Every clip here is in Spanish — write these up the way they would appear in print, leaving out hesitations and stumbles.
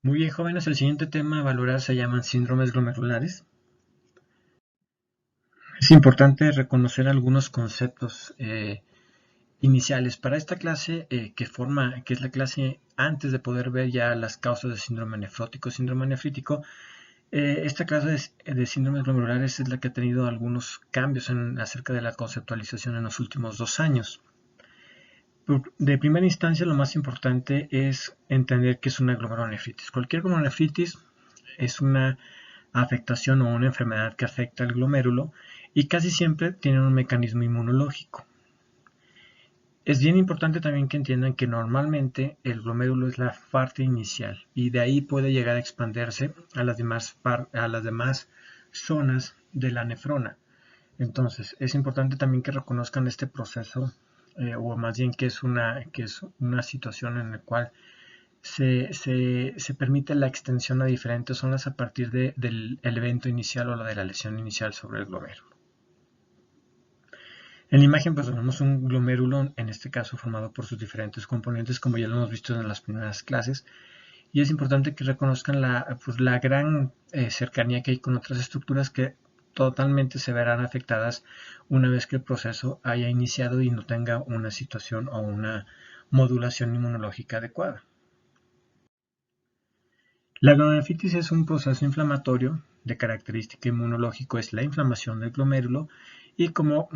Muy bien, jóvenes, el siguiente tema a valorar se llaman síndromes glomerulares. Es importante reconocer algunos conceptos iniciales para esta clase que es la clase antes de poder ver ya las causas de síndrome nefrótico, síndrome nefrítico. Esta clase de síndromes glomerulares es la que ha tenido algunos cambios acerca de la conceptualización en los últimos 2 años. De primera instancia, lo más importante es entender qué es una glomerulonefritis. Cualquier glomerulonefritis es una afectación o una enfermedad que afecta al glomérulo y casi siempre tienen un mecanismo inmunológico. Es bien importante también que entiendan que normalmente el glomérulo es la parte inicial y de ahí puede llegar a expandirse a las demás zonas de la nefrona. Entonces, es importante también que reconozcan este proceso, o más bien que es una situación en la cual se permite la extensión a diferentes zonas a partir del evento inicial o de la lesión inicial sobre el glomérulo. En la imagen pues tenemos un glomérulo, en este caso formado por sus diferentes componentes, como ya lo hemos visto en las primeras clases, y es importante que reconozcan la gran cercanía que hay con otras estructuras que totalmente se verán afectadas una vez que el proceso haya iniciado y no tenga una situación o una modulación inmunológica adecuada. La glomerulitis es un proceso inflamatorio de característica inmunológico, es la inflamación del glomérulo y como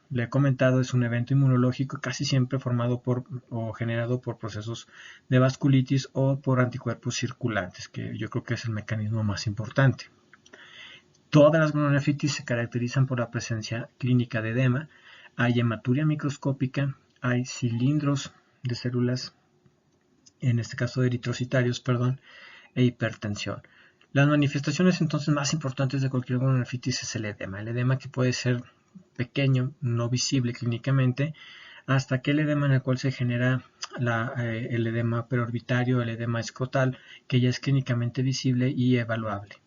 le he comentado es un evento inmunológico casi siempre formado por o generado por procesos de vasculitis o por anticuerpos circulantes, que yo creo que es el mecanismo más importante. Todas las glomerulitis se caracterizan por la presencia clínica de edema, hay hematuria microscópica, hay cilindros de células, en este caso de eritrocitarios, e hipertensión. Las manifestaciones entonces más importantes de cualquier glomerulitis es el edema que puede ser pequeño, no visible clínicamente, hasta aquel edema en el cual se genera el edema preorbitario, el edema escrotal, que ya es clínicamente visible y evaluable.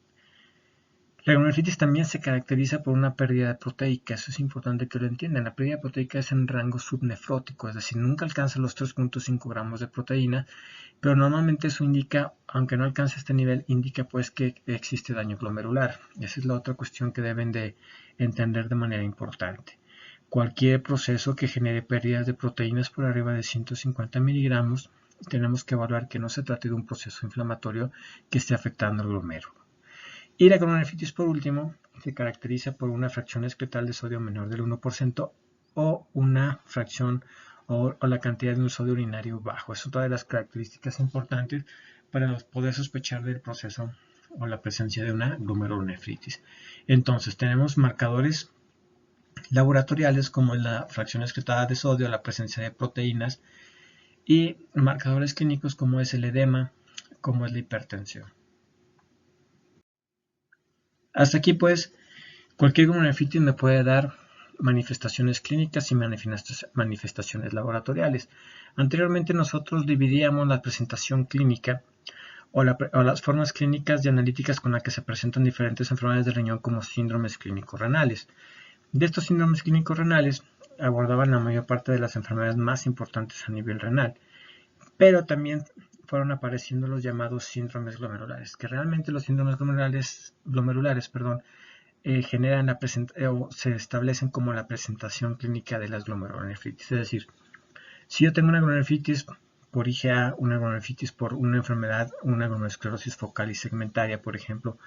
La glomerulitis también se caracteriza por una pérdida de proteica, eso es importante que lo entiendan. La pérdida de proteica es en rango subnefrótico, es decir, nunca alcanza los 3.5 gramos de proteína, pero normalmente eso indica, aunque no alcance este nivel, indica pues que existe daño glomerular. Esa es la otra cuestión que deben de entender de manera importante. Cualquier proceso que genere pérdidas de proteínas por arriba de 150 miligramos, tenemos que evaluar que no se trate de un proceso inflamatorio que esté afectando al glomérulo. Y la glomerulitis, por último, se caracteriza por una fracción excretal de sodio menor del 1% o una fracción o la cantidad de un sodio urinario bajo. Es otra de las características importantes para poder sospechar del proceso o la presencia de una glomerulonefritis. Entonces, tenemos marcadores laboratoriales como la fracción excretada de sodio, la presencia de proteínas y marcadores clínicos como es el edema, como es la hipertensión. Hasta aquí pues cualquier glomerulitis me puede dar manifestaciones clínicas y manifestaciones laboratoriales. Anteriormente nosotros dividíamos la presentación clínica o las formas clínicas y analíticas con las que se presentan diferentes enfermedades del riñón como síndromes clínicos renales. De estos síndromes clínicos renales abordaban la mayor parte de las enfermedades más importantes a nivel renal, pero también fueron apareciendo los llamados síndromes glomerulares, que realmente los síndromes glomerulares generan o se establecen como la presentación clínica de las glomerulonefritis. Es decir, si yo tengo una glomerulonefritis por IgA, una glomerulonefritis por una enfermedad, una glomerulosclerosis focal y segmentaria, por ejemplo,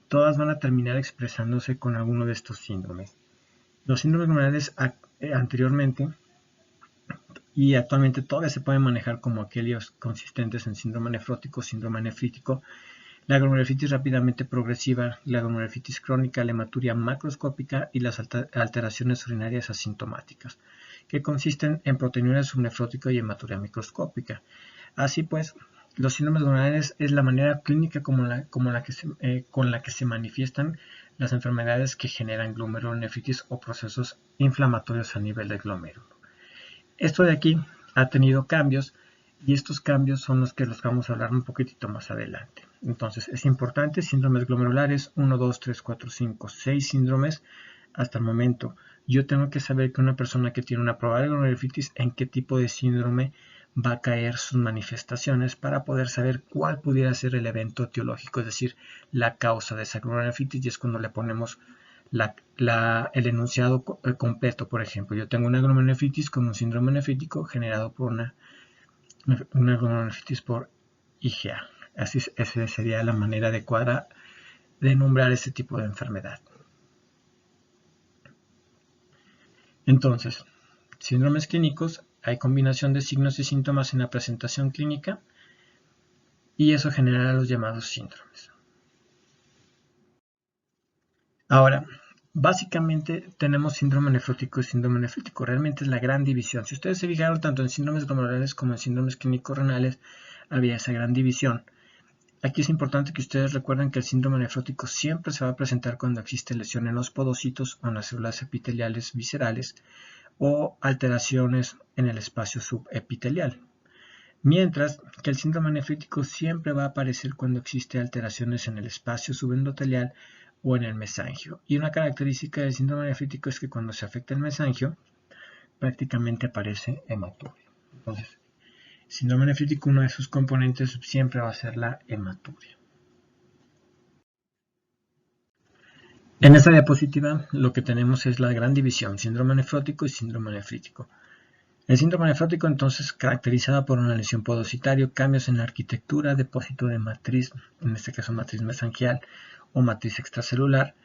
todas van a terminar expresándose con alguno de estos síndromes. Los síndromes glomerulares anteriormente y actualmente todavía se pueden manejar como aquellos consistentes en síndrome nefrótico, síndrome nefrítico, la glomerulitis rápidamente progresiva, la glomerulitis crónica, la hematuria macroscópica y las alteraciones urinarias asintomáticas, que consisten en proteinuria subnefrótica y hematuria microscópica. Así pues, los síndromes glomerulares es la manera clínica con la que se manifiestan las enfermedades que generan glomerulonefritis o procesos inflamatorios a nivel del glomérulo. Esto de aquí ha tenido cambios y estos cambios son los que vamos a hablar un poquitito más adelante. Entonces es importante, síndromes glomerulares, 1, 2, 3, 4, 5, 6 síndromes hasta el momento. Yo tengo que saber que una persona que tiene una probable glomerulitis, en qué tipo de síndrome va a caer sus manifestaciones para poder saber cuál pudiera ser el evento etiológico, es decir, la causa de esa glomerulonefritis, y es cuando le ponemos el enunciado completo. Por ejemplo, yo tengo una glomerulonefritis con un síndrome nefrítico generado por una glomerulonefritis por IgA. Esa sería la manera adecuada de nombrar este tipo de enfermedad. Entonces, síndromes clínicos, hay combinación de signos y síntomas en la presentación clínica y eso genera los llamados síndromes. Ahora, básicamente tenemos síndrome nefrótico y síndrome nefrítico. Realmente es la gran división. Si ustedes se fijaron tanto en síndromes glomerulares como en síndromes clínicos renales, había esa gran división. Aquí es importante que ustedes recuerden que el síndrome nefrótico siempre se va a presentar cuando existe lesión en los podocitos o en las células epiteliales viscerales o alteraciones en el espacio subepitelial. Mientras que el síndrome nefrítico siempre va a aparecer cuando existe alteraciones en el espacio subendotelial o en el mesangio. Y una característica del síndrome nefrítico es que cuando se afecta el mesangio, prácticamente aparece hematuria. Entonces, síndrome nefrítico, uno de sus componentes siempre va a ser la hematuria. En esta diapositiva lo que tenemos es la gran división, síndrome nefrótico y síndrome nefrítico. El síndrome nefrótico entonces caracterizado por una lesión podocitaria, cambios en la arquitectura, depósito de matriz, en este caso matriz mesangial o matriz extracelular,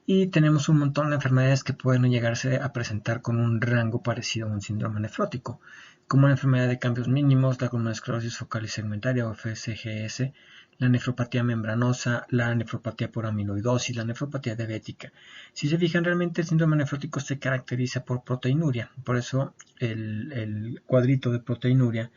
y tenemos un montón de enfermedades que pueden llegarse a presentar con un rango parecido a un síndrome nefrótico, como la enfermedad de cambios mínimos, la glomerulosclerosis focal y segmentaria o FSGS, la nefropatía membranosa, la nefropatía por amiloidosis, la nefropatía diabética. Si se fijan, realmente el síndrome nefrótico se caracteriza por proteinuria, por eso el cuadrito de proteinuria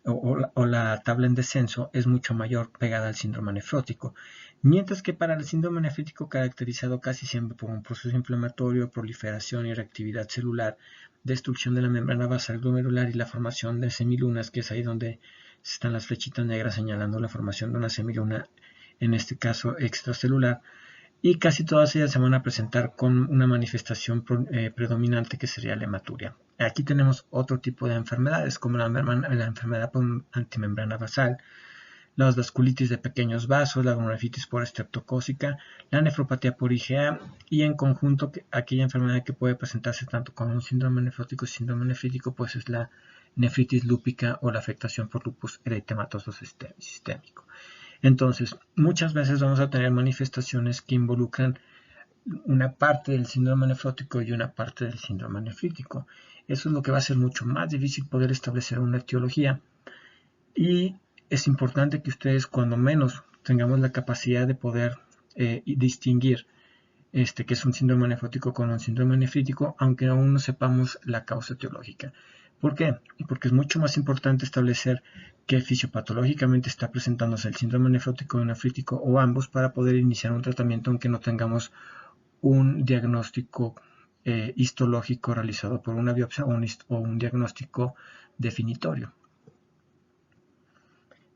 o la tabla en descenso es mucho mayor pegada al síndrome nefrótico. Mientras que para el síndrome nefrítico, caracterizado casi siempre por un proceso inflamatorio, proliferación y reactividad celular, destrucción de la membrana basal glomerular y la formación de semilunas, que es ahí donde están las flechitas negras señalando la formación de una semiluna, en este caso extracelular, y casi todas ellas se van a presentar con una manifestación predominante que sería la hematuria. Aquí tenemos otro tipo de enfermedades, como la enfermedad por antimembrana basal, las vasculitis de pequeños vasos, la glomerulitis por estreptocócica, la nefropatía por IgA y en conjunto aquella enfermedad que puede presentarse tanto con un síndrome nefrótico y síndrome nefrítico, pues es la nefritis lúpica o la afectación por lupus eritematoso sistémico. Entonces, muchas veces vamos a tener manifestaciones que involucran una parte del síndrome nefrótico y una parte del síndrome nefrítico. Eso es lo que va a ser mucho más difícil poder establecer una etiología, y es importante que ustedes cuando menos tengamos la capacidad de poder distinguir que es un síndrome nefrótico con un síndrome nefrítico, aunque aún no sepamos la causa etiológica. ¿Por qué? Porque es mucho más importante establecer que fisiopatológicamente está presentándose el síndrome nefrótico o nefrítico o ambos para poder iniciar un tratamiento aunque no tengamos un diagnóstico histológico realizado por una biopsia o un diagnóstico definitorio.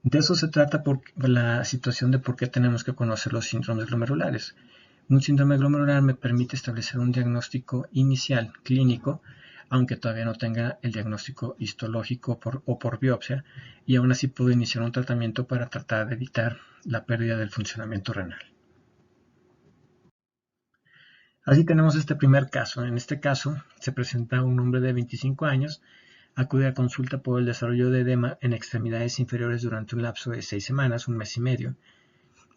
De eso se trata por la situación de por qué tenemos que conocer los síndromes glomerulares. Un síndrome glomerular me permite establecer un diagnóstico inicial clínico, aunque todavía no tenga el diagnóstico histológico o por biopsia, y aún así puedo iniciar un tratamiento para tratar de evitar la pérdida del funcionamiento renal. Así tenemos este primer caso. En este caso se presenta un hombre de 25 años, acude a consulta por el desarrollo de edema en extremidades inferiores durante un lapso de 6 semanas, un mes y medio.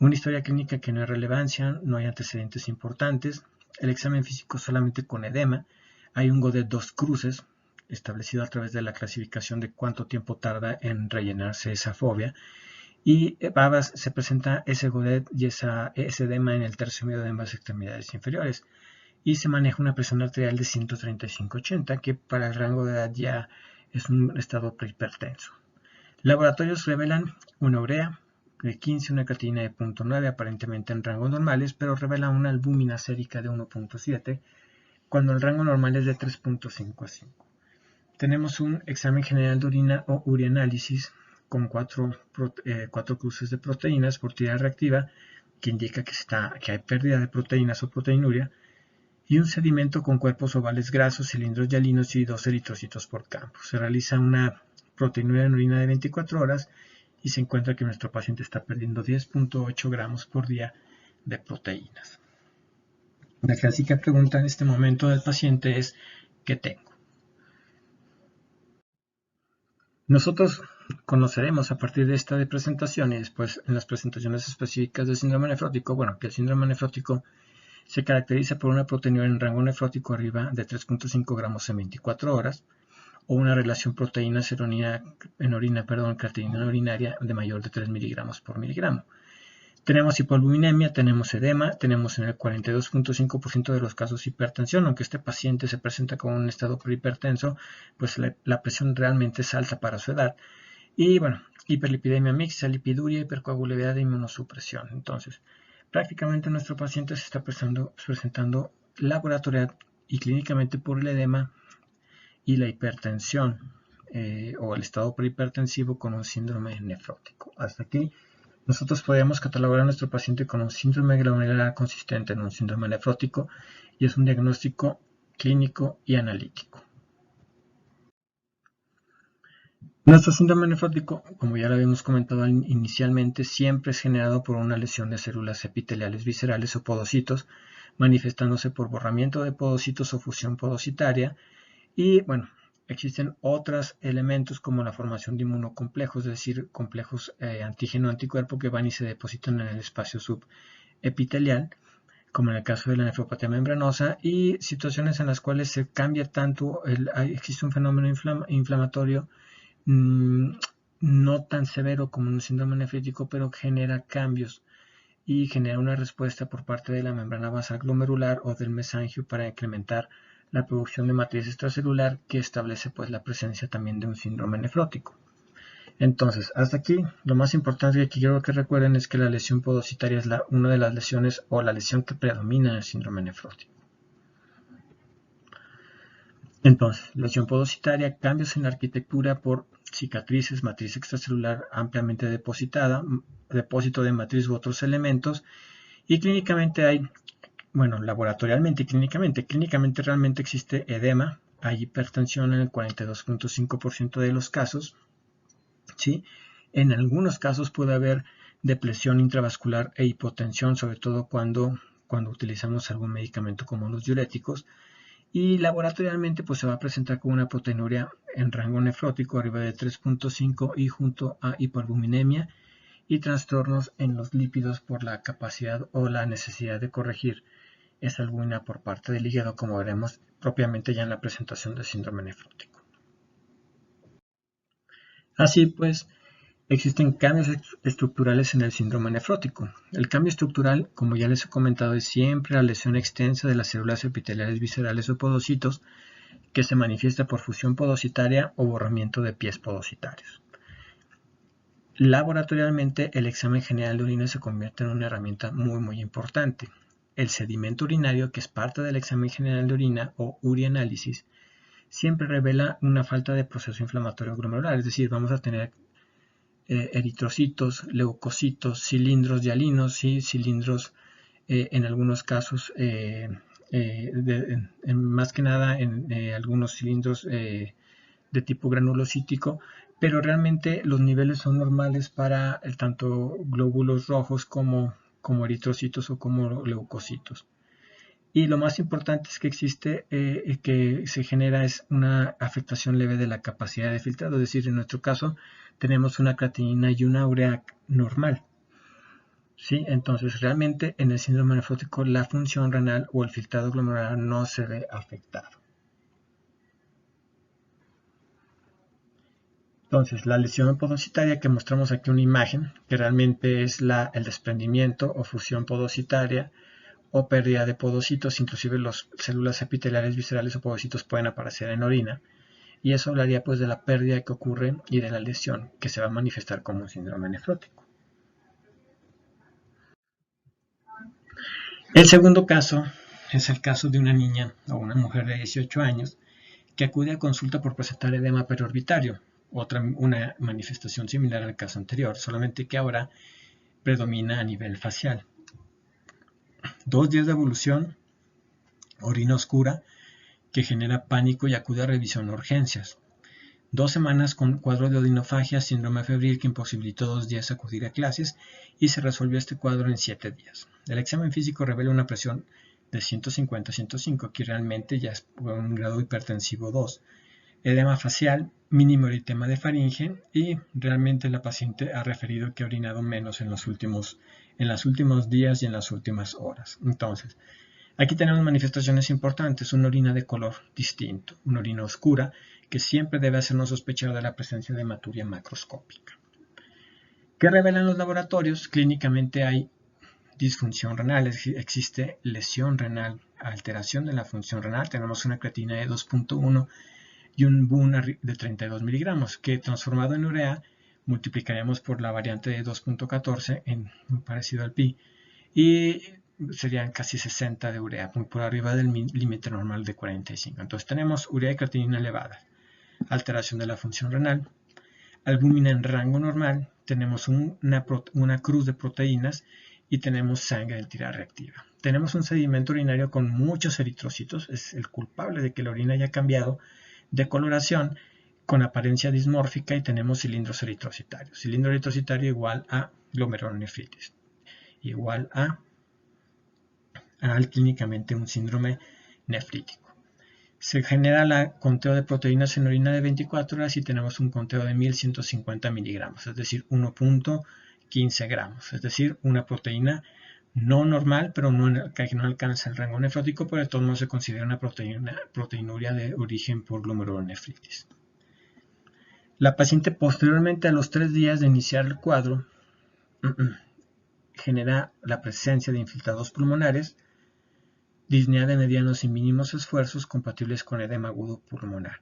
Una historia clínica que no hay relevancia, no hay antecedentes importantes, el examen físico solamente con edema, hay un GODET 2 cruces, establecido a través de la clasificación de cuánto tiempo tarda en rellenarse esa fobia, y se presenta ese GODET y ese edema en el tercio medio de ambas extremidades inferiores, y se maneja una presión arterial de 135/80, que para el rango de edad ya es un estado prehipertenso. Laboratorios revelan una urea de 15, una creatinina de 0.9, aparentemente en rangos normales, pero revela una albúmina sérica de 1.7, cuando el rango normal es de 3.5 a 5. Tenemos un examen general de orina o urianálisis con 4 cruces de proteínas por tira reactiva, que indica que hay pérdida de proteínas o proteinuria, y un sedimento con cuerpos ovales grasos, cilindros hialinos y 2 eritrocitos por campo. Se realiza una proteinuria en orina de 24 horas y se encuentra que nuestro paciente está perdiendo 10.8 gramos por día de proteínas. La clásica pregunta en este momento del paciente es: ¿qué tengo? Nosotros conoceremos a partir de esta presentación y después en las presentaciones específicas del síndrome nefrótico, que el síndrome nefrótico se caracteriza por una proteinuria en rango nefrótico arriba de 3.5 gramos en 24 horas o una relación proteína-creatinina urinaria de mayor de 3 miligramos por miligramo. Tenemos hipoalbuminemia, tenemos edema, tenemos en el 42.5% de los casos hipertensión, aunque este paciente se presenta con un estado prehipertenso, pues la presión realmente es alta para su edad. Y hiperlipidemia mixta, lipiduria, hipercoagulabilidad e inmunosupresión. Entonces, prácticamente nuestro paciente se está presentando laboratorial y clínicamente por el edema y la hipertensión o el estado prehipertensivo con un síndrome nefrótico. Hasta aquí nosotros podríamos catalogar a nuestro paciente con un síndrome glomerular consistente en un síndrome nefrótico y es un diagnóstico clínico y analítico. Nuestro síndrome nefrótico, como ya lo habíamos comentado inicialmente, siempre es generado por una lesión de células epiteliales viscerales o podocitos, manifestándose por borramiento de podocitos o fusión podocitaria. Y existen otros elementos como la formación de inmunocomplejos, es decir, complejos antígeno-anticuerpo que van y se depositan en el espacio subepitelial, como en el caso de la nefropatía membranosa, y situaciones en las cuales se cambia tanto, existe un fenómeno inflamatorio no tan severo como un síndrome nefrítico, pero genera cambios y genera una respuesta por parte de la membrana basal glomerular o del mesangio para incrementar la producción de matriz extracelular que establece la presencia también de un síndrome nefrótico. Entonces, hasta aquí, lo más importante que quiero que recuerden es que la lesión podocitaria es una de las lesiones o la lesión que predomina en el síndrome nefrótico. Entonces, lesión podocitaria, cambios en la arquitectura por cicatrices, matriz extracelular ampliamente depositada, depósito de matriz u otros elementos, y clínicamente hay, laboratorialmente y clínicamente realmente existe edema, hay hipertensión en el 42.5% de los casos, ¿sí? En algunos casos puede haber depresión intravascular e hipotensión, sobre todo cuando utilizamos algún medicamento como los diuréticos, y laboratorialmente se va a presentar con una proteinuria en rango nefrótico arriba de 3.5 y junto a hipoalbuminemia y trastornos en los lípidos por la capacidad o la necesidad de corregir esa albúmina por parte del hígado, como veremos propiamente ya en la presentación del síndrome nefrótico. Así pues, existen cambios estructurales en el síndrome nefrótico. El cambio estructural, como ya les he comentado, es siempre la lesión extensa de las células epiteliales viscerales o podocitos que se manifiesta por fusión podocitaria o borramiento de pies podocitarios. Laboratorialmente, el examen general de orina se convierte en una herramienta muy importante. El sedimento urinario, que es parte del examen general de orina o urianálisis, siempre revela una falta de proceso inflamatorio glomerular, es decir, vamos a tener eritrocitos, leucocitos, cilindros hialinos y cilindros en algunos casos, más que nada en algunos cilindros de tipo granulocítico, pero realmente los niveles son normales para tanto glóbulos rojos como eritrocitos o como leucocitos. Y lo más importante es que existe, que se genera es una afectación leve de la capacidad de filtrado, es decir, en nuestro caso tenemos una creatinina y una urea normal. ¿Sí? Entonces, realmente en el síndrome nefrótico la función renal o el filtrado glomerular no se ve afectado. Entonces, la lesión podocitaria, que mostramos aquí una imagen, que realmente es el desprendimiento o fusión podocitaria o pérdida de podocitos, inclusive las células epiteliales viscerales o podocitos pueden aparecer en orina, y eso hablaría de la pérdida que ocurre y de la lesión que se va a manifestar como un síndrome nefrótico. El segundo caso es el caso de una niña o una mujer de 18 años que acude a consulta por presentar edema periorbitario, una manifestación similar al caso anterior, solamente que ahora predomina a nivel facial. 2 días de evolución, orina oscura, que genera pánico y acude a revisión de urgencias. 2 semanas con cuadro de odinofagia, síndrome febril que imposibilitó 2 días acudir a clases y se resolvió este cuadro en 7 días. El examen físico revela una presión de 150-105, que realmente ya es un grado hipertensivo 2. Edema facial, mínimo eritema de faringe y realmente la paciente ha referido que ha orinado menos en los últimos días y en las últimas horas. Entonces, aquí tenemos manifestaciones importantes, una orina de color distinto, una orina oscura que siempre debe hacernos sospechar de la presencia de hematuria macroscópica. ¿Qué revelan los laboratorios? Clínicamente hay disfunción renal, existe lesión renal, alteración de la función renal, tenemos una creatina de 2.1 y un BUN de 32 miligramos, que transformado en urea multiplicaremos por la variante de 2.14, muy parecido al pi, y serían casi 60 de urea, muy por arriba del límite normal de 45. Entonces tenemos urea y creatinina elevadas, alteración de la función renal, albúmina en rango normal, tenemos una cruz de proteínas y tenemos sangre en tira reactiva. Tenemos un sedimento urinario con muchos eritrocitos, es el culpable de que la orina haya cambiado de coloración con apariencia dismórfica, y tenemos cilindros eritrocitarios. Cilindro eritrocitario igual a glomerulonefritis, igual a clínicamente un síndrome nefrítico. Se genera el conteo de proteínas en orina de 24 horas y tenemos un conteo de 1150 miligramos, es decir, 1.15 gramos, es decir, una proteína no normal, pero que no alcanza el rango nefrótico, pero de todos modos se considera una proteinuria de origen por glomerulonefritis. La paciente posteriormente a los 3 días de iniciar el cuadro genera la presencia de infiltrados pulmonares, disnea de medianos y mínimos esfuerzos compatibles con edema agudo pulmonar.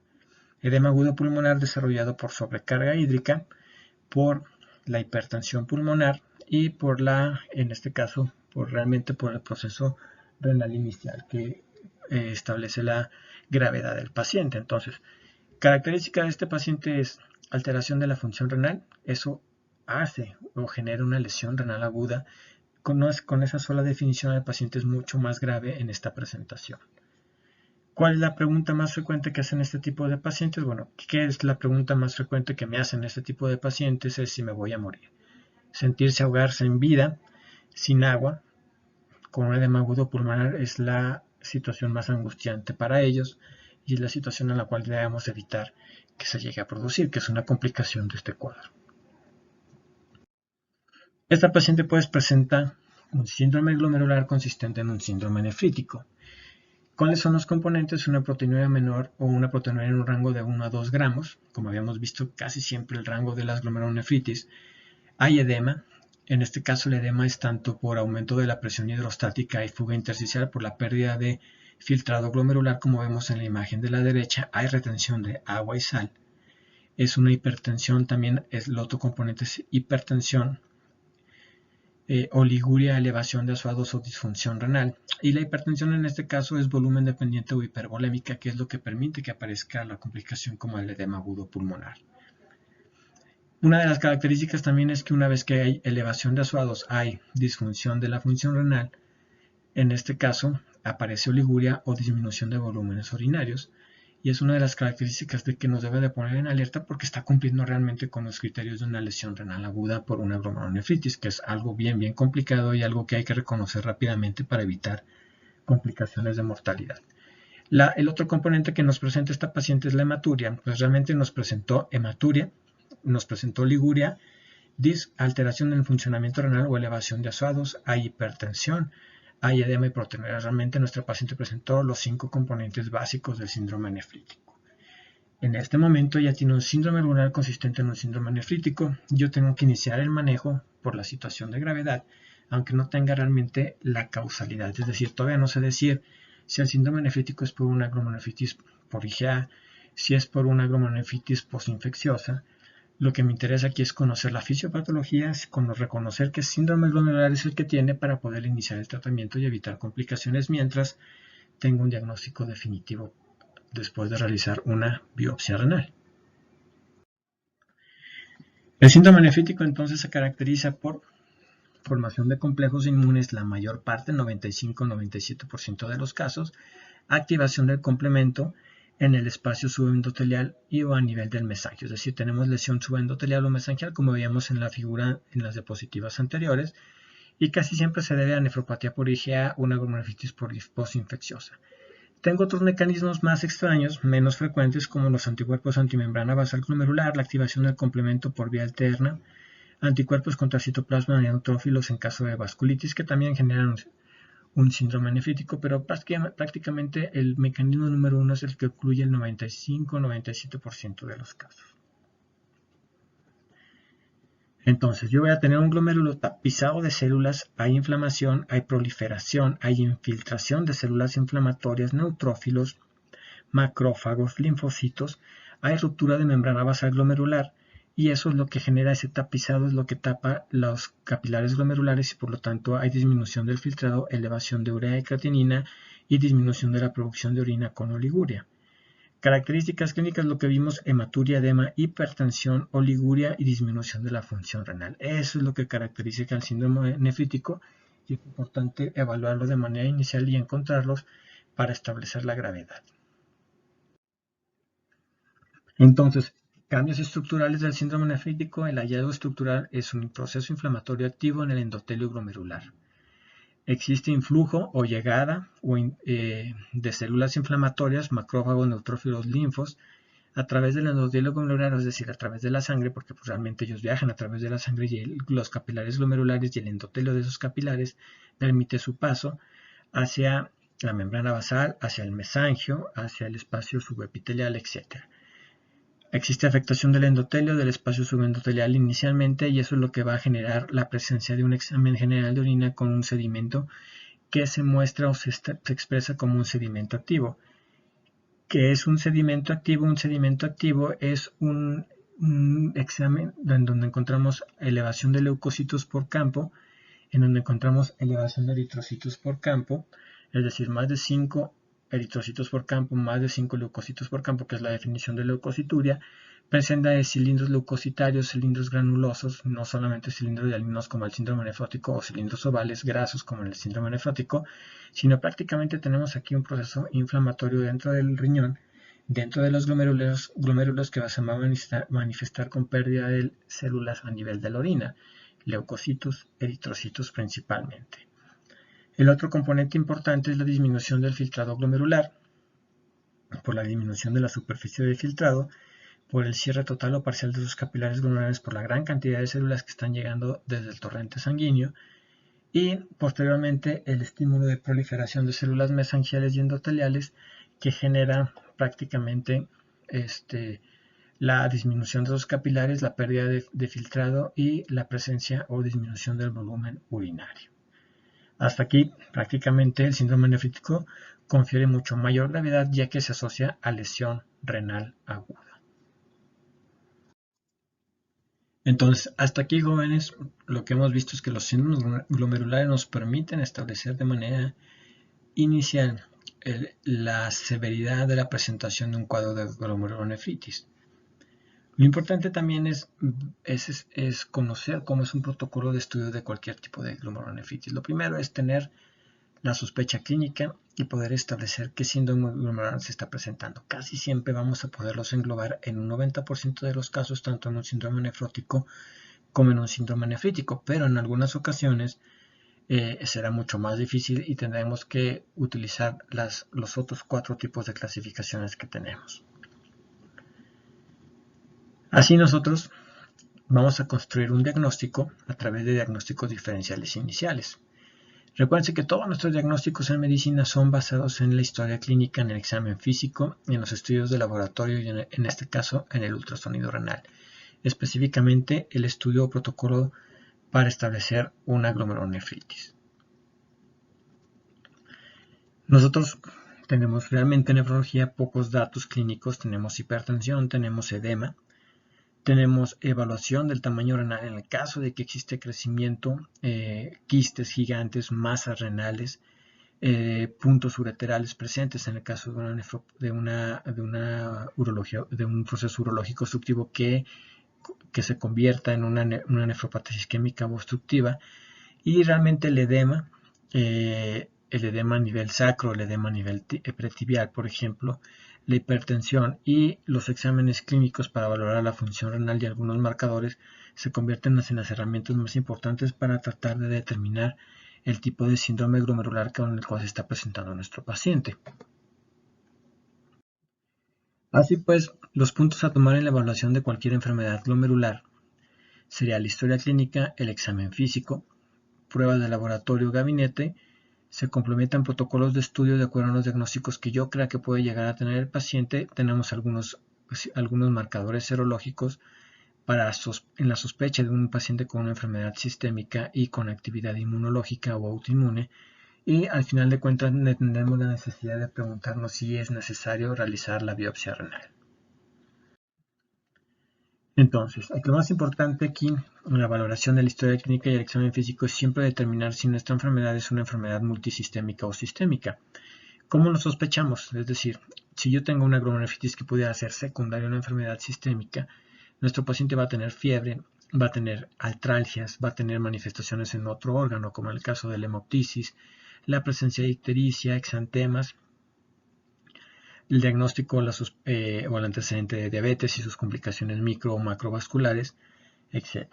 Edema agudo pulmonar desarrollado por sobrecarga hídrica, por la hipertensión pulmonar y en este caso, por el proceso renal inicial que establece la gravedad del paciente. Entonces, característica de este paciente es alteración de la función renal. Eso hace o genera una lesión renal aguda. Con esa sola definición, el paciente es mucho más grave en esta presentación. ¿Cuál es la pregunta más frecuente que hacen este tipo de pacientes? Bueno, ¿qué es la pregunta más frecuente que me hacen este tipo de pacientes? Es si me voy a morir. Sentirse ahogarse en vida, sin agua, con un edema agudo pulmonar es la situación más angustiante para ellos y es la situación en la cual debemos evitar que se llegue a producir, que es una complicación de este cuadro. Esta paciente pues presenta un síndrome glomerular consistente en un síndrome nefrítico. ¿Cuáles son los componentes? Una proteinuria menor o una proteinuria en un rango de 1 a 2 gramos. Como habíamos visto, casi siempre el rango de las glomerulonefritis. Hay edema. En este caso el edema es tanto por aumento de la presión hidrostática y fuga intersticial por la pérdida de filtrado glomerular, como vemos en la imagen de la derecha. Hay retención de agua y sal. Es una hipertensión también, el otro componente es hipertensión, oliguria, elevación de azuados o disfunción renal. Y la hipertensión en este caso es volumen dependiente o hipervolémica, que es lo que permite que aparezca la complicación como el edema agudo pulmonar. Una de las características también es que una vez que hay elevación de azuados, hay disfunción de la función renal. En este caso aparece oliguria o disminución de volúmenes urinarios. Y es una de las características de que nos debe de poner en alerta porque está cumpliendo realmente con los criterios de una lesión renal aguda por una glomerulonefritis, que es algo bien complicado y algo que hay que reconocer rápidamente para evitar complicaciones de mortalidad. El otro componente que nos presenta esta paciente es la hematuria. Pues realmente nos presentó hematuria, nos presentó oliguria, alteración en el funcionamiento renal o elevación de azuados, hay hipertensión, hay edema y proteinuria. Realmente nuestra paciente presentó los 5 componentes básicos del síndrome nefrítico. En este momento ya tiene un síndrome renal consistente en un síndrome nefrítico. Yo tengo que iniciar el manejo por la situación de gravedad, aunque no tenga realmente la causalidad. Es decir, todavía no sé decir si el síndrome nefrítico es por una glomerulonefritis por IgA, si es por una glomerulonefritis postinfecciosa. Lo que me interesa aquí es conocer la fisiopatología, reconocer qué síndrome glomerular es el que tiene para poder iniciar el tratamiento y evitar complicaciones mientras tengo un diagnóstico definitivo después de realizar una biopsia renal. El síndrome nefrítico entonces se caracteriza por formación de complejos inmunes, la mayor parte, 95-97% de los casos, activación del complemento, en el espacio subendotelial y o a nivel del mesangio. Es decir, tenemos lesión subendotelial o mesangial, como veíamos en la figura en las diapositivas anteriores, y casi siempre se debe a nefropatía por IgA o una glomerulonephritis postinfecciosa. Tengo otros mecanismos más extraños, menos frecuentes, como los anticuerpos antimembrana basal glomerular, la activación del complemento por vía alterna, anticuerpos contra citoplasma neutrófilos en caso de vasculitis, que también generan un síndrome nefrítico, pero prácticamente el mecanismo número uno es el que incluye el 95-97% de los casos. Entonces, yo voy a tener un glomérulo tapizado de células, hay inflamación, hay proliferación, hay infiltración de células inflamatorias, neutrófilos, macrófagos, linfocitos, hay ruptura de membrana basal glomerular, y eso es lo que genera ese tapizado, es lo que tapa los capilares glomerulares y por lo tanto hay disminución del filtrado, elevación de urea y creatinina y disminución de la producción de orina con oliguria. Características clínicas, lo que vimos: hematuria, edema, hipertensión, oliguria y disminución de la función renal. Eso es lo que caracteriza el síndrome nefrítico y es importante evaluarlo de manera inicial y encontrarlos para establecer la gravedad. Entonces, cambios estructurales del síndrome nefrítico. El hallazgo estructural es un proceso inflamatorio activo en el endotelio glomerular. Existe influjo o llegada de células inflamatorias, macrófagos, neutrófilos, linfos, a través del endotelio glomerular, es decir, a través de la sangre, porque pues, realmente ellos viajan a través de la sangre y los capilares glomerulares y el endotelio de esos capilares permite su paso hacia la membrana basal, hacia el mesangio, hacia el espacio subepitelial, etc. Existe afectación del endotelio, del espacio subendotelial inicialmente, y eso es lo que va a generar la presencia de un examen general de orina con un sedimento que se muestra o se expresa como un sedimento activo. ¿Qué es un sedimento activo? Un sedimento activo es un examen en donde encontramos elevación de leucocitos por campo, en donde encontramos elevación de eritrocitos por campo, es decir, más de 5 eritrocitos por campo, más de 5 leucocitos por campo, que es la definición de leucocituria. Presenta de cilindros leucocitarios, cilindros granulosos, no solamente cilindros hialinos como el síndrome nefrótico o cilindros ovales grasos como en el síndrome nefrótico, sino prácticamente tenemos aquí un proceso inflamatorio dentro del riñón, dentro de los glomérulos que se va a manifestar con pérdida de células a nivel de la orina, leucocitos, eritrocitos principalmente. El otro componente importante es la disminución del filtrado glomerular, por la disminución de la superficie de filtrado, por el cierre total o parcial de sus capilares glomerulares por la gran cantidad de células que están llegando desde el torrente sanguíneo, y posteriormente el estímulo de proliferación de células mesangiales y endoteliales que genera prácticamente la disminución de los capilares, la pérdida de filtrado y la presencia o disminución del volumen urinario. Hasta aquí, prácticamente el síndrome nefrítico confiere mucho mayor gravedad ya que se asocia a lesión renal aguda. Entonces, hasta aquí, jóvenes, lo que hemos visto es que los síndromes glomerulares nos permiten establecer de manera inicial la severidad de la presentación de un cuadro de glomerulonefritis. Lo importante también es conocer cómo es un protocolo de estudio de cualquier tipo de glomerulonefritis. Lo primero es tener la sospecha clínica y poder establecer qué síndrome glomerular se está presentando. Casi siempre vamos a poderlos englobar en un 90% de los casos, tanto en un síndrome nefrótico como en un síndrome nefrítico, pero en algunas ocasiones será mucho más difícil y tendremos que utilizar los otros 4 tipos de clasificaciones que tenemos. Así nosotros vamos a construir un diagnóstico a través de diagnósticos diferenciales iniciales. Recuerden que todos nuestros diagnósticos en medicina son basados en la historia clínica, en el examen físico, en los estudios de laboratorio y en este caso en el ultrasonido renal. Específicamente el estudio o protocolo para establecer una glomerulonefritis. Nosotros tenemos realmente en nefrología pocos datos clínicos, tenemos hipertensión, tenemos edema, tenemos evaluación del tamaño renal en el caso de que existe crecimiento, quistes gigantes, masas renales, puntos ureterales presentes en el caso de un proceso urológico obstructivo que se convierta en una nefropatía isquémica obstructiva, y realmente el edema a nivel sacro, el edema a nivel pretibial, por ejemplo, la hipertensión y los exámenes clínicos para valorar la función renal y algunos marcadores se convierten en las herramientas más importantes para tratar de determinar el tipo de síndrome glomerular con el cual se está presentando nuestro paciente. Así pues, los puntos a tomar en la evaluación de cualquier enfermedad glomerular sería la historia clínica, el examen físico, pruebas de laboratorio o gabinete. Se complementan protocolos de estudio de acuerdo a los diagnósticos que yo crea que puede llegar a tener el paciente. Tenemos algunos marcadores serológicos en la sospecha de un paciente con una enfermedad sistémica y con actividad inmunológica o autoinmune. Y al final de cuentas tenemos la necesidad de preguntarnos si es necesario realizar la biopsia renal. Entonces, lo más importante aquí en la valoración de la historia clínica y el examen físico es siempre determinar si nuestra enfermedad es una enfermedad multisistémica o sistémica. ¿Cómo lo sospechamos? Es decir, si yo tengo una glomerulonefritis que pudiera ser secundaria a una enfermedad sistémica, nuestro paciente va a tener fiebre, va a tener artralgias, va a tener manifestaciones en otro órgano, como en el caso de la hemoptisis, la presencia de ictericia, exantemas, el diagnóstico o el antecedente de diabetes y sus complicaciones micro o macrovasculares, etc.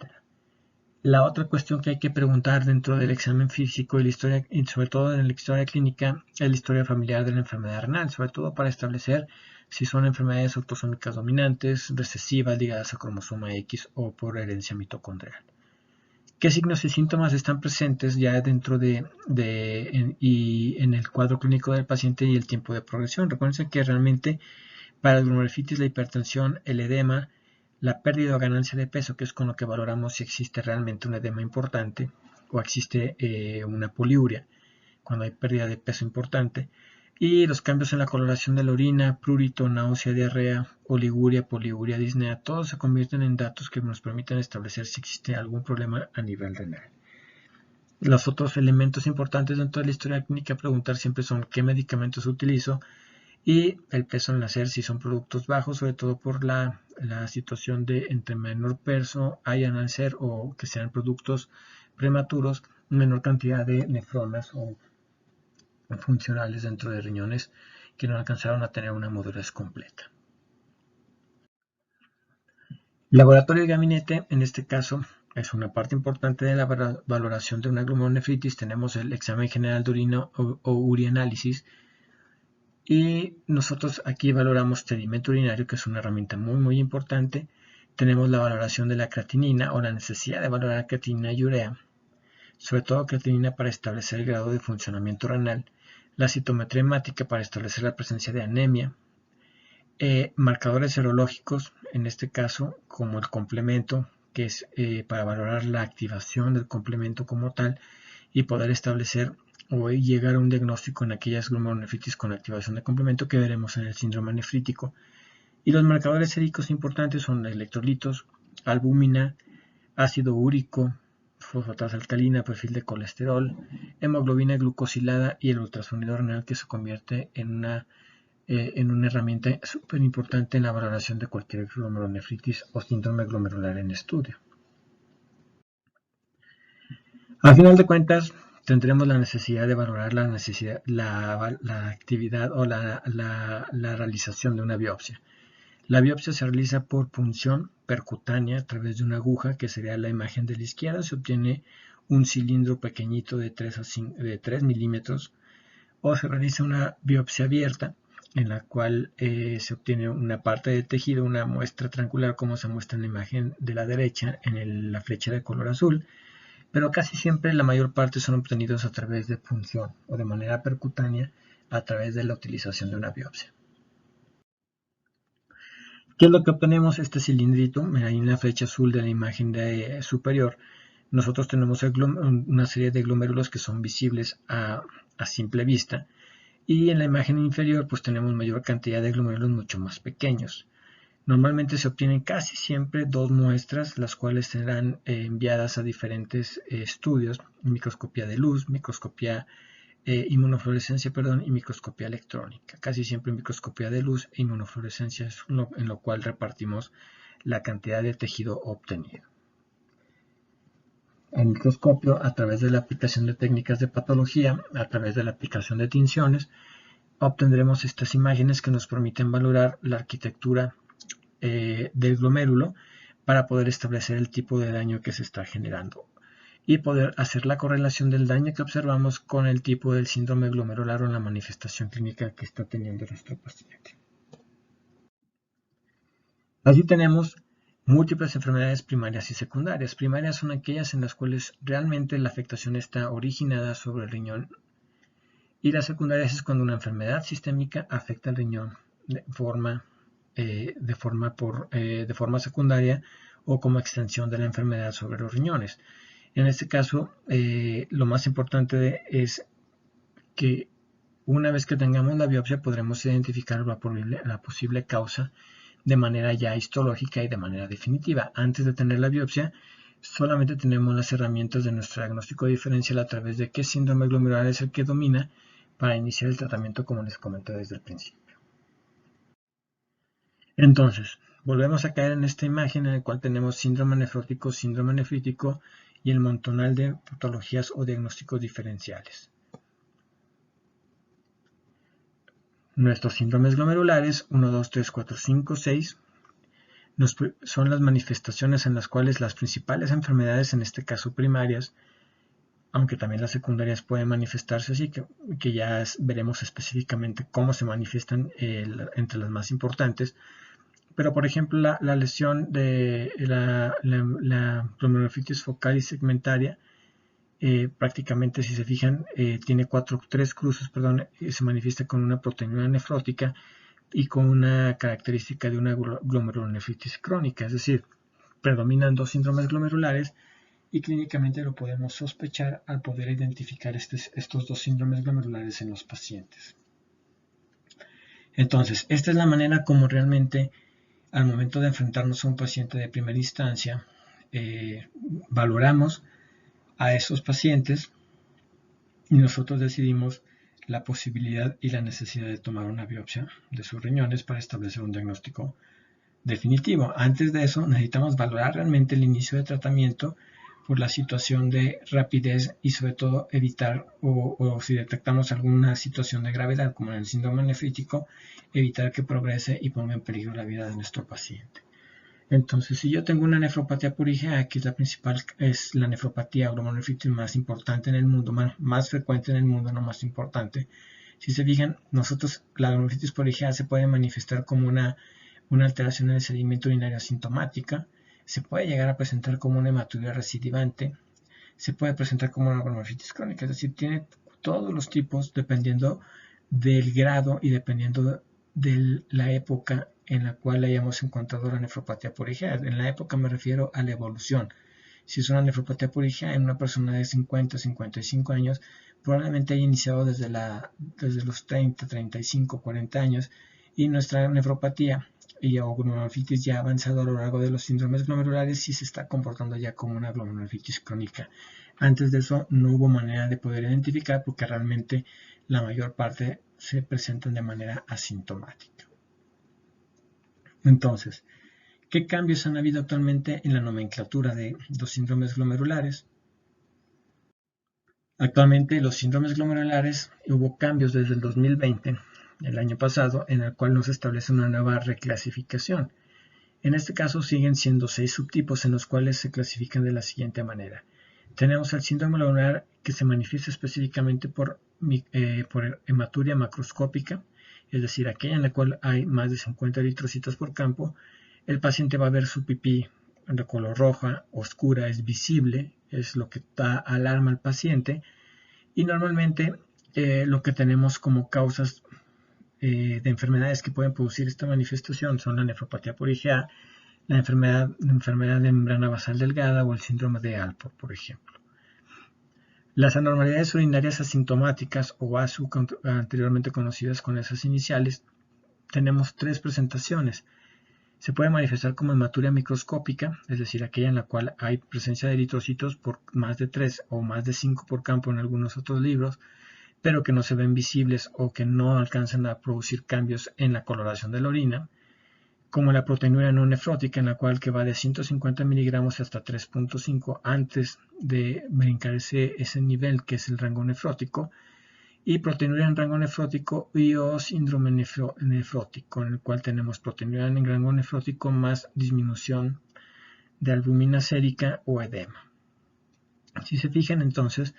La otra cuestión que hay que preguntar dentro del examen físico y la historia, y sobre todo en la historia clínica, es la historia familiar de la enfermedad renal, sobre todo para establecer si son enfermedades autosómicas dominantes, recesivas, ligadas a cromosoma X o por herencia mitocondrial. ¿Qué signos y síntomas están presentes ya dentro y en el cuadro clínico del paciente y el tiempo de progresión? Recuerden que realmente para la glomerulitis, la hipertensión, el edema, la pérdida o ganancia de peso, que es con lo que valoramos si existe realmente un edema importante o existe una poliuria, cuando hay pérdida de peso importante, y los cambios en la coloración de la orina, prurito, náusea, diarrea, oliguria, poliuria, disnea, todos se convierten en datos que nos permiten establecer si existe algún problema a nivel renal. Los otros elementos importantes dentro de la historia clínica a preguntar siempre son qué medicamentos utilizo y el peso al nacer, si son productos bajos, sobre todo por la situación de entre menor peso haya al nacer o que sean productos prematuros, menor cantidad de nefronas o funcionales dentro de riñones que no alcanzaron a tener una madurez completa. Laboratorio y gabinete, en este caso, es una parte importante de la valoración de una glomerulonefritis. Tenemos el examen general de orina o urianálisis y nosotros aquí valoramos sedimento urinario, que es una herramienta muy importante. Tenemos la valoración de la creatinina o la necesidad de valorar creatinina y urea, sobre todo creatinina para establecer el grado de funcionamiento renal, la citometría hemática para establecer la presencia de anemia, marcadores serológicos, en este caso como el complemento, que es para valorar la activación del complemento como tal y poder establecer o llegar a un diagnóstico en aquellas glomerulonefritis con activación de complemento que veremos en el síndrome nefrítico. Y los marcadores séricos importantes son electrolitos, albúmina, ácido úrico, fosfatasa alcalina, perfil de colesterol, hemoglobina glucosilada y el ultrasonido renal, que se convierte en una herramienta súper importante en la valoración de cualquier glomerulonefritis o síndrome glomerular en estudio. Al final de cuentas, tendremos la necesidad de valorar la actividad o la realización de una biopsia. La biopsia se realiza por punción percutánea a través de una aguja, que sería la imagen de la izquierda. Se obtiene un cilindro pequeñito de 3 milímetros, o se realiza una biopsia abierta, en la cual se obtiene una parte de tejido, una muestra triangular, como se muestra en la imagen de la derecha en la flecha de color azul, pero casi siempre la mayor parte son obtenidos a través de punción o de manera percutánea a través de la utilización de una biopsia. ¿Qué es lo que obtenemos? Este cilindrito, ahí en la flecha azul de la imagen superior, nosotros tenemos una serie de glomérulos que son visibles a simple vista, y en la imagen inferior pues tenemos mayor cantidad de glomérulos mucho más pequeños. Normalmente se obtienen casi siempre 2 muestras, las cuales serán enviadas a diferentes estudios, microscopía de luz, inmunofluorescencia y microscopía electrónica. Casi siempre microscopía de luz e inmunofluorescencia es en lo cual repartimos la cantidad de tejido obtenido. El microscopio, a través de la aplicación de técnicas de patología, a través de la aplicación de tinciones, obtendremos estas imágenes que nos permiten valorar la arquitectura del glomérulo para poder establecer el tipo de daño que se está generando y poder hacer la correlación del daño que observamos con el tipo del síndrome glomerular o la manifestación clínica que está teniendo nuestro paciente. Allí tenemos múltiples enfermedades primarias y secundarias. Primarias son aquellas en las cuales realmente la afectación está originada sobre el riñón, y las secundarias es cuando una enfermedad sistémica afecta al riñón de forma secundaria o como extensión de la enfermedad sobre los riñones. En este caso, lo más importante es que una vez que tengamos la biopsia podremos identificar la posible causa de manera ya histológica y de manera definitiva. Antes de tener la biopsia, solamente tenemos las herramientas de nuestro diagnóstico diferencial a través de qué síndrome glomerular es el que domina para iniciar el tratamiento, como les comenté desde el principio. Entonces, volvemos a caer en esta imagen en la cual tenemos síndrome nefrótico, síndrome nefrítico y el montonal de patologías o diagnósticos diferenciales. Nuestros síndromes glomerulares 1, 2, 3, 4, 5, 6 son las manifestaciones en las cuales las principales enfermedades, en este caso primarias, aunque también las secundarias pueden manifestarse así, que ya veremos específicamente cómo se manifiestan entre las más importantes. Pero por ejemplo la lesión de la glomerulonefritis focal y segmentaria, prácticamente si se fijan tiene 3 cruces, se manifiesta con una proteinura nefrótica y con una característica de una glomerulonefritis crónica, es decir, predominan 2 síndromes glomerulares y clínicamente lo podemos sospechar al poder identificar estos 2 síndromes glomerulares en los pacientes. Entonces, esta es la manera como realmente al momento de enfrentarnos a un paciente de primera instancia, valoramos a esos pacientes y nosotros decidimos la posibilidad y la necesidad de tomar una biopsia de sus riñones para establecer un diagnóstico definitivo. Antes de eso necesitamos valorar realmente el inicio de tratamiento por la situación de rapidez y sobre todo evitar o si detectamos alguna situación de gravedad como en el síndrome nefrítico, evitar que progrese y ponga en peligro la vida de nuestro paciente. Entonces, si yo tengo una nefropatía por IgA, que es la principal, es la nefropatía glomerulonefritis más importante en el mundo, más frecuente en el mundo, no más importante. Si se fijan, nosotros la glomerulonefritis por IgA se puede manifestar como una alteración en el sedimento urinario asintomática, se puede llegar a presentar como una hematuria recidivante, se puede presentar como una glomerulonefritis crónica, es decir, tiene todos los tipos dependiendo del grado y dependiendo de la época en la cual hayamos encontrado la nefropatía por IgA. En la época me refiero a la evolución. Si es una nefropatía por IgA en una persona de 50 55 años, probablemente haya iniciado desde los 30, 35, 40 años y nuestra nefropatía o glomerulonefritis ya ha avanzado a lo largo de los síndromes glomerulares y se está comportando ya como una glomerulonefritis crónica. Antes de eso no hubo manera de poder identificar porque realmente la mayor parte se presentan de manera asintomática. Entonces, ¿qué cambios han habido actualmente en la nomenclatura de los síndromes glomerulares? Actualmente los síndromes glomerulares hubo cambios desde el 2020, el año pasado, en el cual nos establece una nueva reclasificación. En este caso siguen siendo 6 subtipos en los cuales se clasifican de la siguiente manera. Tenemos el síndrome glomerular que se manifiesta específicamente por hematuria macroscópica, es decir, aquella en la cual hay más de 50 eritrocitos por campo. El paciente va a ver su pipí de color roja, oscura, es visible, es lo que da alarma al paciente. Y normalmente lo que tenemos como causas de enfermedades que pueden producir esta manifestación son la nefropatía por IgA, la enfermedad de membrana basal delgada o el síndrome de Alport, por ejemplo. Las anormalidades urinarias asintomáticas o ASU, anteriormente conocidas con esas iniciales, tenemos 3 presentaciones. Se puede manifestar como hematuria microscópica, es decir, aquella en la cual hay presencia de eritrocitos por más de 3 o más de 5 por campo en algunos otros libros, pero que no se ven visibles o que no alcanzan a producir cambios en la coloración de la orina, como la proteinura no nefrótica, en la cual que va de 150 miligramos hasta 3.5 antes de brincar ese nivel que es el rango nefrótico, y proteinuria en rango nefrótico o síndrome nefrótico, en el cual tenemos proteinuria en rango nefrótico más disminución de albúmina sérica o edema. Si se fijan entonces,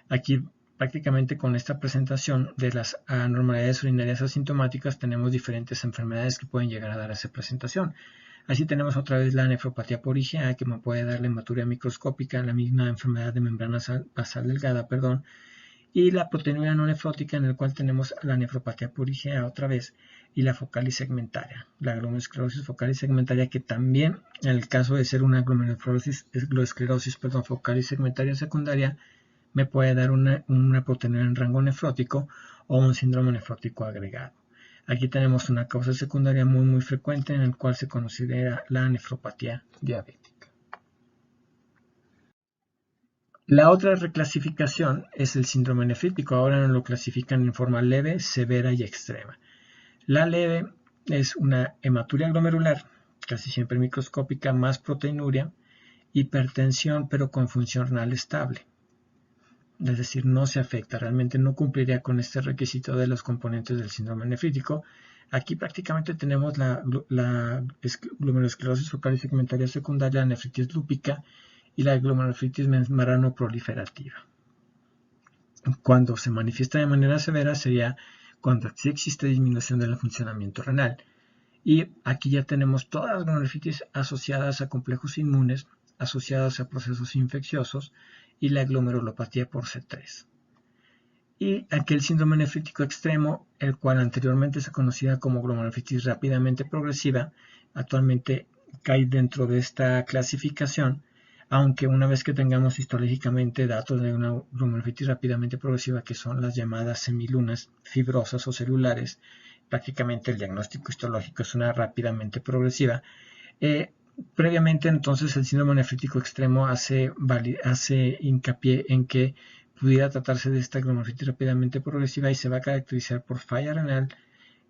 aquí prácticamente con esta presentación de las anormalidades urinarias asintomáticas tenemos diferentes enfermedades que pueden llegar a dar esa presentación. Así tenemos otra vez la nefropatía por IgA, que me puede dar la hematuria microscópica, la misma enfermedad de membrana basal delgada, y la proteinuria no nefrótica, en el cual tenemos la nefropatía por IgA otra vez, y la focal y segmentaria, la glomerulosclerosis focal y segmentaria, que también en el caso de ser una glomerulosclerosis focal y segmentaria secundaria, me puede dar una proteinuria en rango nefrótico o un síndrome nefrótico agregado. Aquí tenemos una causa secundaria muy frecuente, en el cual se considera la nefropatía diabética. La otra reclasificación es el síndrome nefrítico. Ahora nos lo clasifican en forma leve, severa y extrema. La leve es una hematuria glomerular, casi siempre microscópica, más proteinuria, hipertensión, pero con función renal estable. Es decir, no se afecta, realmente no cumpliría con este requisito de los componentes del síndrome nefrítico. Aquí prácticamente tenemos la glomerulosclerosis focal y segmentaria secundaria, la nefritis lúpica y la glomerulonefritis membranoproliferativa. Cuando se manifiesta de manera severa sería cuando sí existe disminución del funcionamiento renal. Y aquí ya tenemos todas las glomerulonefritis asociadas a complejos inmunes, asociadas a procesos infecciosos y la glomerulopatía por C3. Y aquel síndrome nefrítico extremo, el cual anteriormente se conocía como glomerulonefritis rápidamente progresiva, actualmente cae dentro de esta clasificación, aunque una vez que tengamos histológicamente datos de una glomerulonefritis rápidamente progresiva, que son las llamadas semilunas fibrosas o celulares, prácticamente el diagnóstico histológico es una rápidamente progresiva. Previamente entonces el síndrome nefrítico extremo hace hincapié en que pudiera tratarse de esta glomerulonefritis rápidamente progresiva y se va a caracterizar por falla renal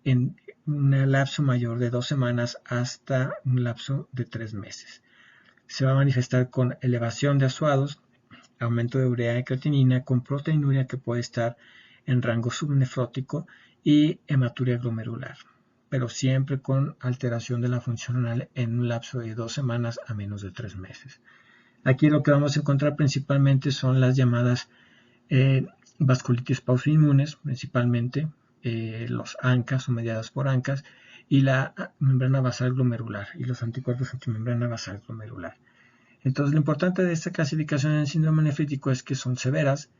en un lapso mayor de 2 semanas hasta un lapso de 3 meses. Se va a manifestar con elevación de azuados, aumento de urea y creatinina, con proteinuria que puede estar en rango subnefrótico y hematuria glomerular, pero siempre con alteración de la función renal en un lapso de 2 semanas a menos de 3 meses. Aquí lo que vamos a encontrar principalmente son las llamadas vasculitis pausoinmunes, principalmente los ANCAs o mediadas por ANCAs, y la membrana basal glomerular y los anticuerpos antimembrana basal glomerular. Entonces, lo importante de esta clasificación en síndrome nefrítico es que son severas,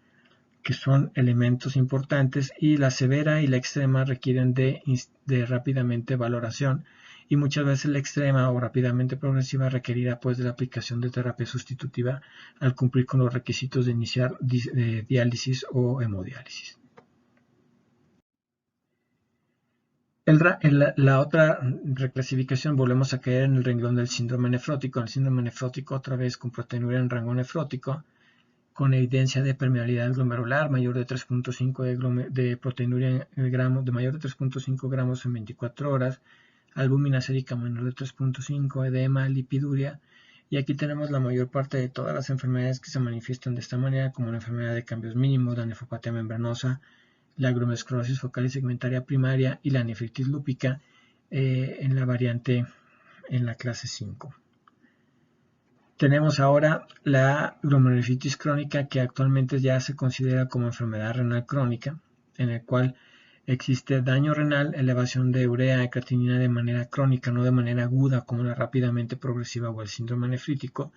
que son elementos importantes, y la severa y la extrema requieren de rápidamente valoración, y muchas veces la extrema o rápidamente progresiva requerirá pues de la aplicación de terapia sustitutiva al cumplir con los requisitos de iniciar diálisis o hemodiálisis. La otra reclasificación, volvemos a caer en el renglón del síndrome nefrótico. El síndrome nefrótico, otra vez con proteinuria en rango nefrótico, con evidencia de permeabilidad glomerular mayor de 3.5 de proteinuria en gramos, de mayor de 3.5 gramos en 24 horas, albúmina sérica menor de 3.5, edema, lipiduria. Y aquí tenemos la mayor parte de todas las enfermedades que se manifiestan de esta manera, como la enfermedad de cambios mínimos, la nefropatía membranosa, la glomerulosclerosis focal y segmentaria primaria y la nefritis lúpica en la variante en la clase 5. Tenemos ahora la glomerulonefritis crónica, que actualmente ya se considera como enfermedad renal crónica, en el cual existe daño renal, elevación de urea y creatinina de manera crónica, no de manera aguda como la rápidamente progresiva o el síndrome nefrítico,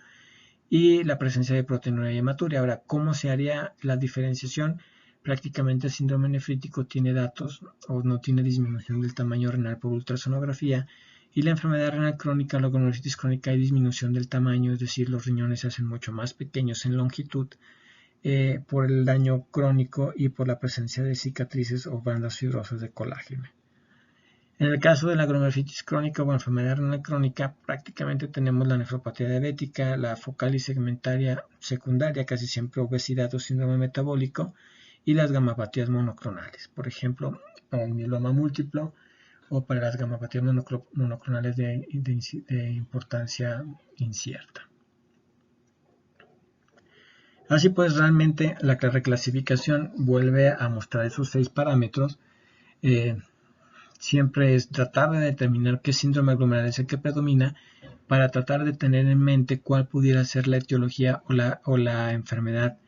y la presencia de proteinuria y hematuria. Ahora, ¿cómo se haría la diferenciación? Prácticamente el síndrome nefrítico tiene datos o no tiene disminución del tamaño renal por ultrasonografía, y la enfermedad renal crónica, la glomerulonefritis crónica, hay disminución del tamaño, es decir, los riñones se hacen mucho más pequeños en longitud por el daño crónico y por la presencia de cicatrices o bandas fibrosas de colágeno. En el caso de la glomerulonefritis crónica o enfermedad renal crónica, prácticamente tenemos la nefropatía diabética, la focal y segmentaria secundaria, casi siempre obesidad o síndrome metabólico, y las gamapatías monoclonales, por ejemplo, para el mieloma múltiplo o para las gamapatías monoclonales de importancia incierta. Así pues, realmente la reclasificación vuelve a mostrar esos 6 parámetros. Siempre es tratar de determinar qué síndrome glomerular es el que predomina para tratar de tener en mente cuál pudiera ser la etiología o la enfermedad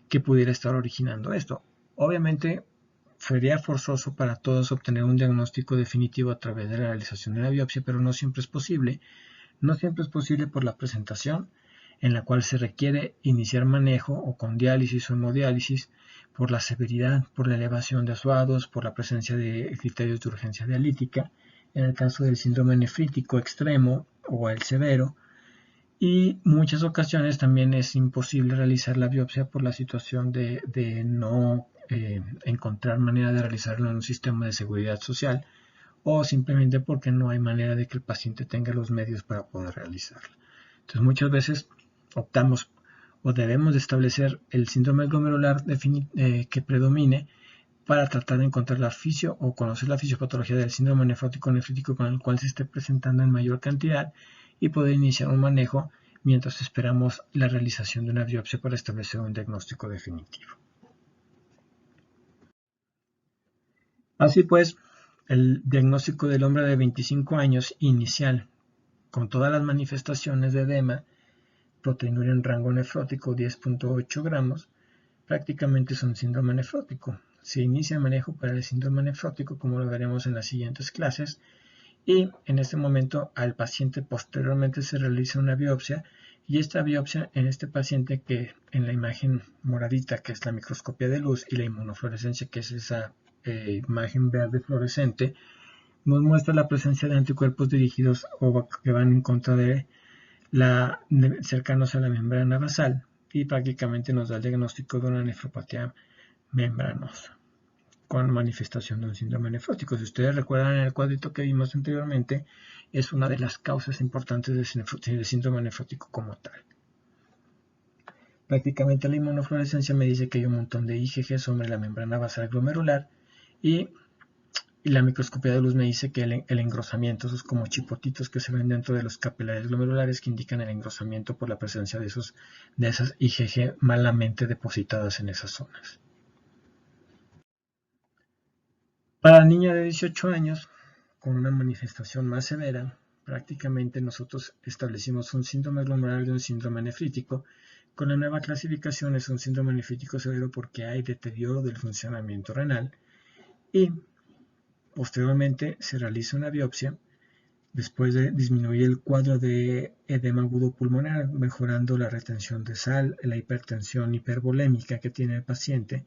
que pudiera estar originando esto. Obviamente sería forzoso para todos obtener un diagnóstico definitivo a través de la realización de la biopsia, pero no siempre es posible. No siempre es posible por la presentación, en la cual se requiere iniciar manejo o con diálisis o hemodiálisis, por la severidad, por la elevación de azuados, por la presencia de criterios de urgencia dialítica, en el caso del síndrome nefrítico extremo o el severo, y muchas ocasiones también es imposible realizar la biopsia por la situación de no encontrar manera de realizarlo en un sistema de seguridad social o simplemente porque no hay manera de que el paciente tenga los medios para poder realizarla. Entonces muchas veces optamos o debemos de establecer el síndrome glomerular que predomine para tratar de encontrar la fisio o conocer la fisiopatología del síndrome nefrótico-nefrítico con el cual se esté presentando en mayor cantidad y poder iniciar un manejo mientras esperamos la realización de una biopsia para establecer un diagnóstico definitivo. Así pues, el diagnóstico del hombre de 25 años inicial, con todas las manifestaciones de edema, proteinuria en rango nefrótico 10.8 gramos, prácticamente es un síndrome nefrótico. Se inicia el manejo para el síndrome nefrótico, como lo veremos en las siguientes clases, y en este momento al paciente posteriormente se realiza una biopsia, y esta biopsia en este paciente, que en la imagen moradita, que es la microscopía de luz, y la inmunofluorescencia, que es esa imagen verde fluorescente, nos muestra la presencia de anticuerpos dirigidos o que van en contra de cercanos a la membrana basal, y prácticamente nos da el diagnóstico de una nefropatía membranosa con manifestación de un síndrome nefrótico. Si ustedes recuerdan en el cuadrito que vimos anteriormente, es una de las causas importantes del síndrome nefrótico como tal. Prácticamente la inmunofluorescencia me dice que hay un montón de IgG sobre la membrana basal glomerular, y la microscopía de luz me dice que el engrosamiento, esos como chipotitos que se ven dentro de los capilares glomerulares, que indican el engrosamiento por la presencia de esas IgG malamente depositadas en esas zonas. Para el niño de 18 años, con una manifestación más severa, prácticamente nosotros establecimos un síndrome glomerular y un síndrome nefrítico. Con la nueva clasificación es un síndrome nefrítico severo porque hay deterioro del funcionamiento renal, y posteriormente se realiza una biopsia después de disminuir el cuadro de edema agudo pulmonar, mejorando la retención de sal, la hipertensión hipervolémica que tiene el paciente,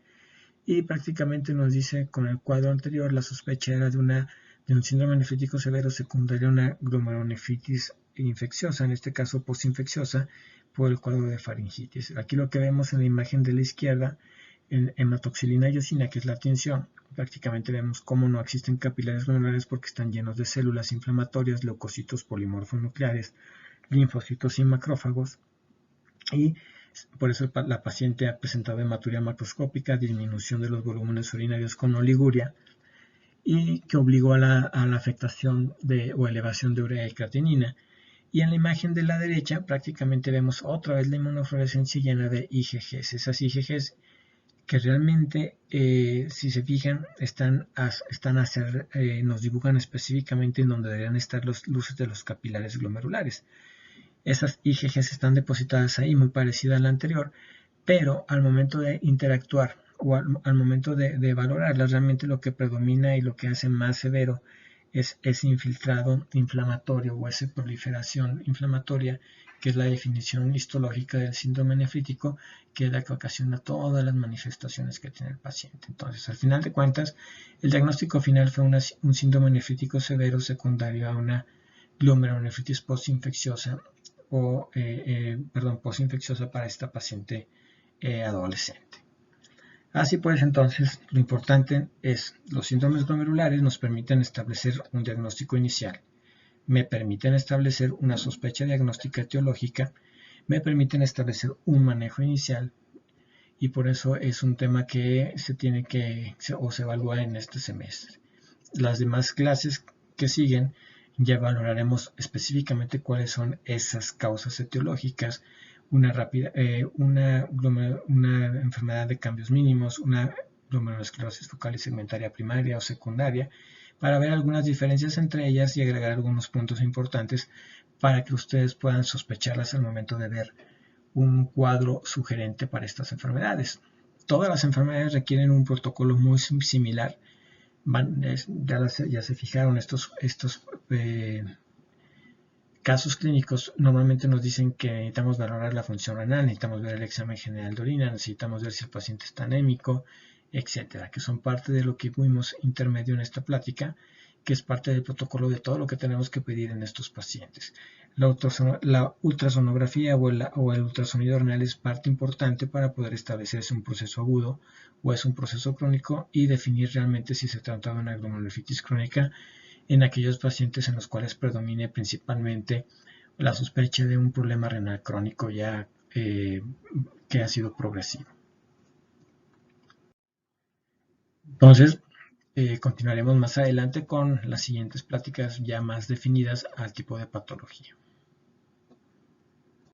y prácticamente nos dice con el cuadro anterior la sospecha era de un síndrome nefrítico severo secundario a una glomerulonefritis infecciosa, en este caso postinfecciosa, por el cuadro de faringitis. Aquí lo que vemos en la imagen de la izquierda, en hematoxilina y eosina, que es la tinción, prácticamente vemos cómo no existen capilares glomerulares porque están llenos de células inflamatorias, leucocitos polimorfonucleares, linfocitos y macrófagos, y por eso la paciente ha presentado hematuria macroscópica, disminución de los volúmenes urinarios con oliguria, y que obligó a la afectación o elevación de urea y creatinina. Y en la imagen de la derecha prácticamente vemos otra vez la inmunofluorescencia llena de IgGs. Esas IgGs que realmente, si se fijan, nos dibujan específicamente en donde deberían estar las luces de los capilares glomerulares. Esas IgGs están depositadas ahí, muy parecida a la anterior, pero al momento de interactuar o al momento de valorarlas, realmente lo que predomina y lo que hace más severo es ese infiltrado inflamatorio o esa proliferación inflamatoria, que es la definición histológica del síndrome nefrítico, que es la que ocasiona todas las manifestaciones que tiene el paciente. Entonces, al final de cuentas, el diagnóstico final fue un síndrome nefrítico severo secundario a una glomerulonefritis postinfecciosa postinfecciosa para esta paciente adolescente. Así pues, entonces, lo importante es, los síndromes glomerulares nos permiten establecer un diagnóstico inicial, me permiten establecer una sospecha diagnóstica etiológica, me permiten establecer un manejo inicial, y por eso es un tema que se evalúa en este semestre. Las demás clases que siguen ya valoraremos específicamente cuáles son esas causas etiológicas una enfermedad de cambios mínimos, una glomerulosclerosis focal y segmentaria primaria o secundaria, para ver algunas diferencias entre ellas y agregar algunos puntos importantes para que ustedes puedan sospecharlas al momento de ver un cuadro sugerente para estas enfermedades. Todas las enfermedades requieren un protocolo muy similar. Ya se fijaron estos casos clínicos normalmente nos dicen que necesitamos valorar la función renal, necesitamos ver el examen general de orina, necesitamos ver si el paciente está anémico, etcétera, que son parte de lo que vimos intermedio en esta plática, que es parte del protocolo de todo lo que tenemos que pedir en estos pacientes. La ultrasonografía o el ultrasonido renal es parte importante para poder establecer si es un proceso agudo o es un proceso crónico y definir realmente si se trata de una glomerulonefritis crónica en aquellos pacientes en los cuales predomine principalmente la sospecha de un problema renal crónico ya que ha sido progresivo. Entonces, continuaremos más adelante con las siguientes pláticas ya más definidas al tipo de patología.